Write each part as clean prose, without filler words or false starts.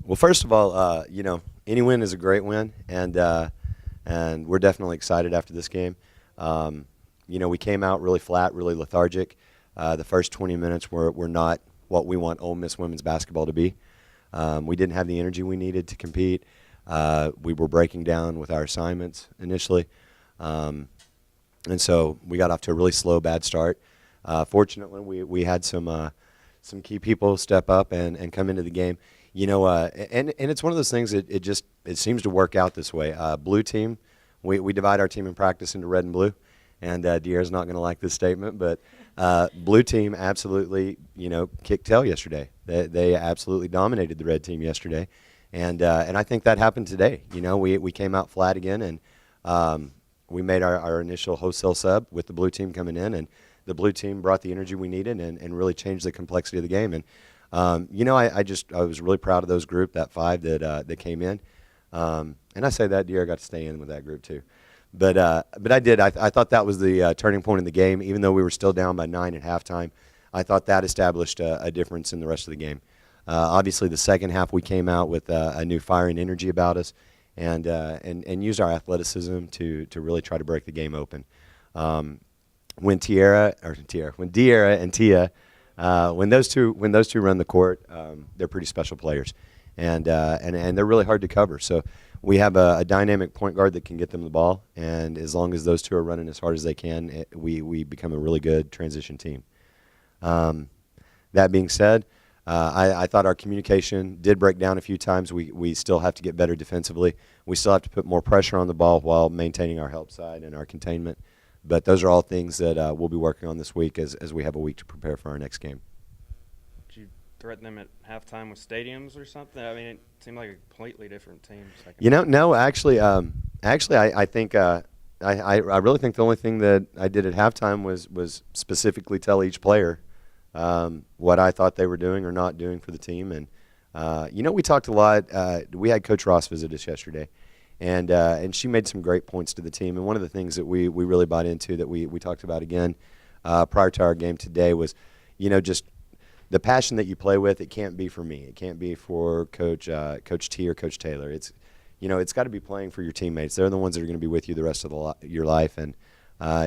Well, first of all, any win is a great win, and we're definitely excited after this game. We came out really flat, really lethargic. The first 20 minutes were not what we want Ole Miss women's basketball to be. We didn't have the energy we needed to compete. We were breaking down with our assignments initially, and so we got off to a really slow, bad start. Fortunately, we had some key people step up and come into the game. And it's one of those things that it seems to work out this way. Blue team, we divide our team in practice into red and blue, and De'Ara's not going to like this statement, but blue team absolutely, kicked tail yesterday. They absolutely dominated the red team yesterday, and I think that happened today. We came out flat again, and we made our initial wholesale sub with the blue team coming in, and the blue team brought the energy we needed and really changed the complexity of the game. And I was really proud of those group, that 5 that came in, and I say that De'Ara got to stay in with that group too. But I did. I thought that was the turning point in the game. Even though we were still down by 9 at halftime, I thought that established a difference in the rest of the game. Obviously, the second half we came out with a new fire and energy about us, and used our athleticism to really try to break the game open. When De'Ara and Tia, when those two run the court, they're pretty special players, and they're really hard to cover. So we have a dynamic point guard that can get them the ball, and as long as those two are running as hard as they can, we become a really good transition team. That being said, I thought our communication did break down a few times. We still have to get better defensively. We still have to put more pressure on the ball while maintaining our help side and our containment. But those are all things that we'll be working on this week as we have a week to prepare for our next game. Did you threaten them at halftime with stadiums or something? I mean, it seemed like a completely different team. No, actually, I think I really think the only thing that I did at halftime was specifically tell each player what I thought they were doing or not doing for the team. And we talked a lot. We had Coach Ross visit us yesterday. And she made some great points to the team. And one of the things that we really bought into that we talked about again prior to our game today was, just the passion that you play with. It can't be for me. It can't be for Coach T or Coach Taylor. It's got to be playing for your teammates. They're the ones that are going to be with you the rest of your life. And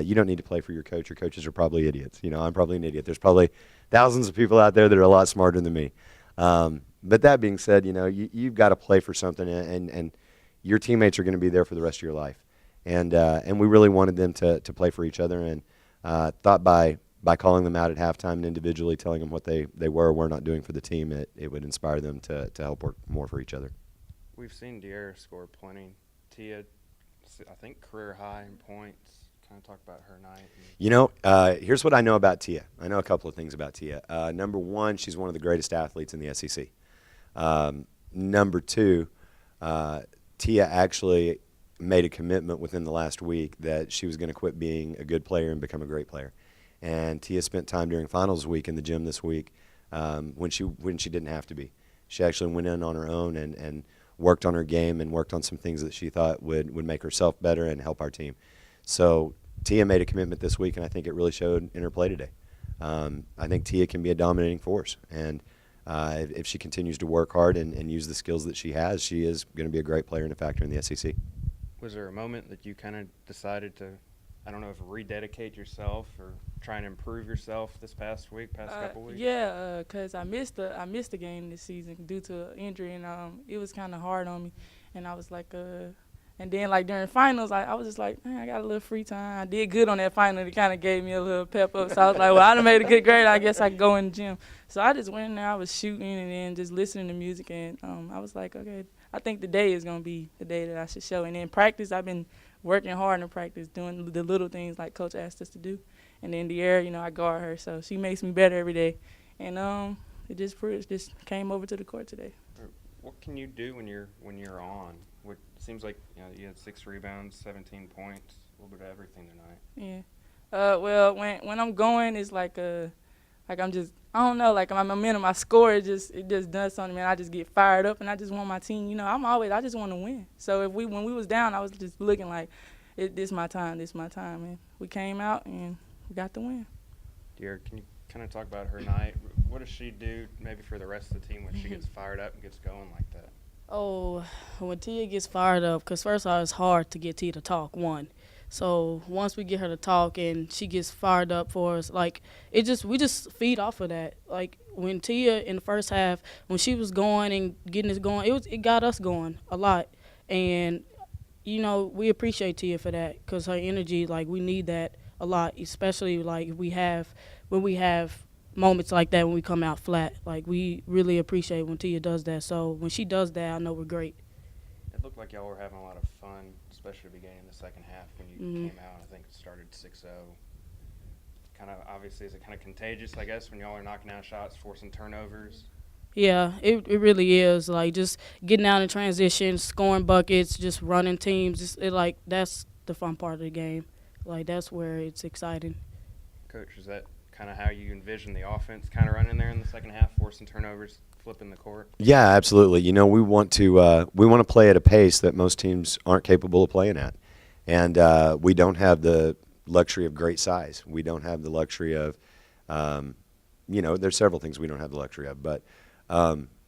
you don't need to play for your coach. Your coaches are probably idiots. I'm probably an idiot. There's probably thousands of people out there that are a lot smarter than me. But that being said, you've got to play for something, and your teammates are going to be there for the rest of your life, and we really wanted them to play for each other, and thought by calling them out at halftime and individually telling them what they were or were not doing for the team, it would inspire them to help work more for each other. We've seen De'Ara score plenty. Tia, I think career high in points. Kind of talk about her night. Here's what I know about Tia. I know a couple of things about Tia. Number one, she's one of the greatest athletes in the SEC. Number two, Tia actually made a commitment within the last week that she was going to quit being a good player and become a great player. And Tia spent time during finals week in the gym this week when she didn't have to be. She actually went in on her own and worked on her game and worked on some things that she thought would make herself better and help our team. So Tia made a commitment this week, and I think it really showed in her play today. I think Tia can be a dominating force, and if she continues to work hard and use the skills that she has, she is going to be a great player and a factor in the SEC. Was there a moment that you kind of decided to, I don't know if rededicate yourself or try and improve yourself this past couple weeks? Yeah, because I missed the game this season due to injury, and it was kind of hard on me. And I was like, and then like during finals, I was just like, man, I got a little free time. I did good on that final. It kind of gave me a little pep up. So I was like, well, I done made a good grade. I guess I can go in the gym. So I just went in there. I was shooting and then just listening to music. And I was like, okay, I think today is going to be the day that I should show. And then practice, I've been working hard in practice, doing the little things like Coach asked us to do. And then De'Ara, I guard her. So she makes me better every day. And it just came over to the court today. What can you do when you're on? It seems like you had 6 rebounds, 17 points, a little bit of everything tonight. Yeah. Well, when I'm going, it's like I'm just, I don't know, like I'm in my score, it just does something, man. I just get fired up, and I just want my team. I just want to win. So when we was down, I was just looking like, this my time, and we came out and we got the win. De'Ara, can you kind of talk about her night? what does she do maybe for the rest of the team when she gets fired up and gets going like that? Oh, when Tia gets fired up, because first of all, it's hard to get Tia to talk, one. So once we get her to talk and she gets fired up for us, like, we just feed off of that. Like, when Tia in the first half, when she was going and getting us going, it got us going a lot. And, you know, we appreciate Tia for that, because her energy, like, we need that a lot, especially, like, when we have moments like that when we come out flat. Like, we really appreciate when Tia does that. So when she does that, I know we're great. It looked like y'all were having a lot of fun, especially beginning the second half when you came out. I think it started 6-0. Kind of, obviously, is it kind of contagious, I guess, when y'all are knocking down shots, forcing turnovers? Yeah, it really is. Like, just getting out in transition, scoring buckets, just running teams. That's the fun part of the game. Like, that's where it's exciting. Coach, is that kind of how you envision the offense kind of running there in the second half, forcing turnovers, flipping the court? Yeah, absolutely. You know, we want to play at a pace that most teams aren't capable of playing at, and we don't have the luxury of great size. We don't have the luxury of, there's several things we don't have the luxury of, but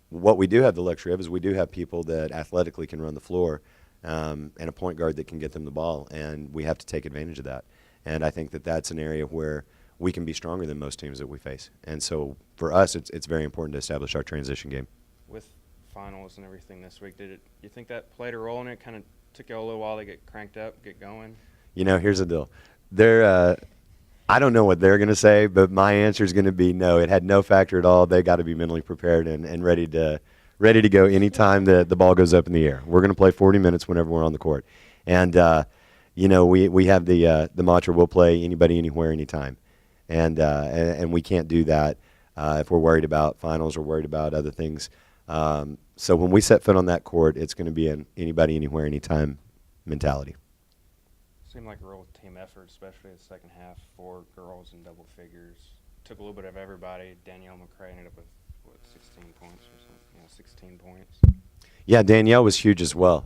what we do have the luxury of is we do have people that athletically can run the floor, and a point guard that can get them the ball, and we have to take advantage of that. And I think that that's an area where we can be stronger than most teams that we face. And so for us, it's very important to establish our transition game. With finals and everything this week, you think that played a role in it? Kind of took you a little while to get cranked up, get going? You know, here's the deal. I don't know what they're going to say, but my answer is going to be no. It had no factor at all. They got to be mentally prepared and ready to go anytime the ball goes up in the air. We're going to play 40 minutes whenever we're on the court. And, we have the mantra, we'll play anybody, anywhere, anytime. And we can't do that if we're worried about finals or worried about other things. So when we set foot on that court, it's going to be an anybody, anywhere, anytime mentality. Seemed like a real team effort, especially the second half. 4 girls in double figures. Took a little bit of everybody. Danielle McCray ended up with, 16 points or something? Yeah, 16 points. Yeah, Danielle was huge as well.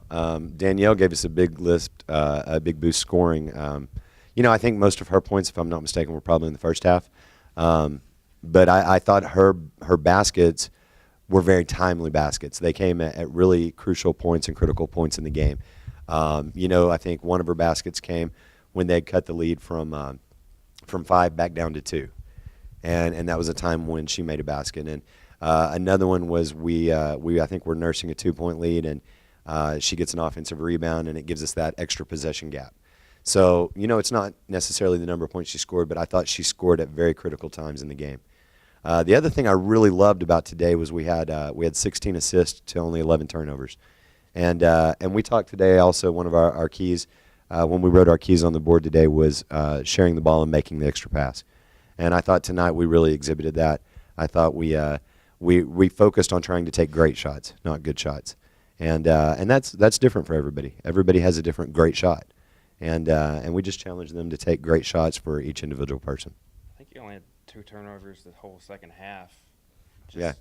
Danielle gave us a big boost scoring. I think most of her points, if I'm not mistaken, were probably in the first half. But I thought her baskets were very timely baskets. They came at really crucial points and critical points in the game. I think one of her baskets came when they had cut the lead from 5 back down to 2. And that was a time when she made a basket. And another one was I think we're nursing a 2-point lead, and she gets an offensive rebound, and it gives us that extra possession gap. So, it's not necessarily the number of points she scored, but I thought she scored at very critical times in the game. The other thing I really loved about today was we had 16 assists to only 11 turnovers. And we talked today also, one of our keys, when we wrote our keys on the board today, was sharing the ball and making the extra pass. And I thought tonight we really exhibited that. I thought we focused on trying to take great shots, not good shots. And that's different for everybody. Everybody has a different great shot. And we just challenge them to take great shots for each individual person. I think you only had 2 turnovers the whole second half. Yeah.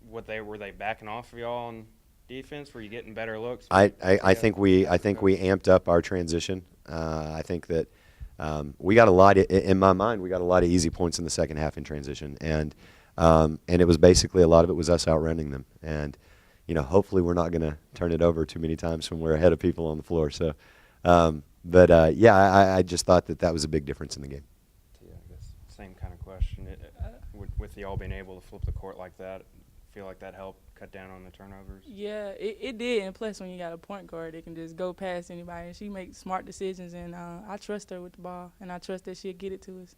Were they backing off of y'all on defense? Were you getting better looks? I think we amped up our transition. I think that we got a lot in my mind. We got a lot of easy points in the second half in transition, and it was basically a lot of it was us outrunning them. And hopefully we're not going to turn it over too many times when we're ahead of people on the floor. So. I just thought that was a big difference in the game. Yeah, I guess same kind of question. With y'all being able to flip the court like that, feel like that helped cut down on the turnovers? Yeah, it did. And plus, when you got a point guard, it can just go past anybody. And she makes smart decisions, and I trust her with the ball, and I trust that she'll get it to us.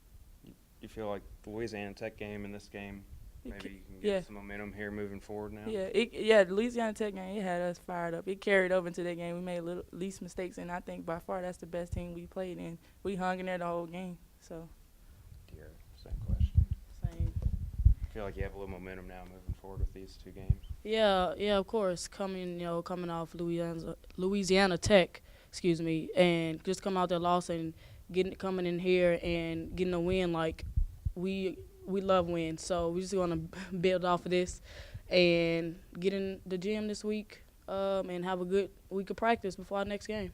You feel like the Louisiana Tech game and this game, maybe you can get some momentum here moving forward now? The Louisiana Tech game, it had us fired up. It carried over into that game. We made least mistakes, and I think by far that's the best team we played in. We hung in there the whole game. So. Yeah, same question. Same. I feel like you have a little momentum now moving forward with these 2 games. Yeah, of course. Coming off Louisiana Tech, and just come out there lost and coming in here and getting a win. Like, we love wins, so we're just gonna build off of this and get in the gym this week and have a good week of practice before our next game.